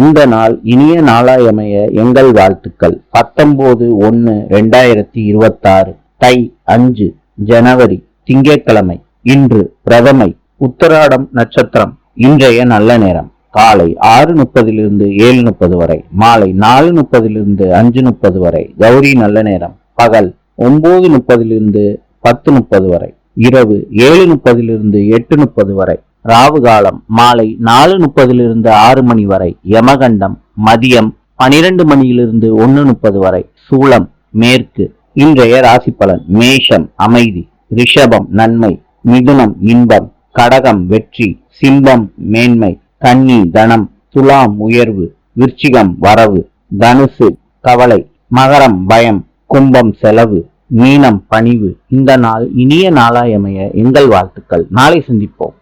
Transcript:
இந்த நாள் இனிய நாளாயமைய எங்கள் வாழ்த்துக்கள். 19/1/2026 தை 5 ஜனவரி திங்கட்கிழமை. இன்று பிரதமை, உத்தராடம் நட்சத்திரம். இன்றைய நல்ல நேரம் காலை 6:30 7:30 வரை, மாலை 4:30 5:30 வரை. கௌரி நல்ல நேரம் பகல் 9:30 10:30 வரை, இரவு 7:30 8:30 வரை. ராவு காலம் மாலை 4:30 6 மணி வரை. யமகண்டம் மதியம் 12 மணியிலிருந்து 1:30 வரை. சூலம் மேற்கு. இன்றைய ராசி பலன்: மேஷம் அமைதி, ரிஷபம் நன்மை, மிதுனம் இன்பம், கடகம் வெற்றி, சிம்மம் மேன்மை, கன்னி தனம், துலாம் உயர்வு, விருச்சிகம் வரவு, தனுசு கவலை, மகரம் பயம், கும்பம் செலவு, மீனம் பணிவு. இந்த நாள் இனிய நாளாயமைய எங்கள் வாழ்த்துக்கள். நாளை சந்திப்போம்.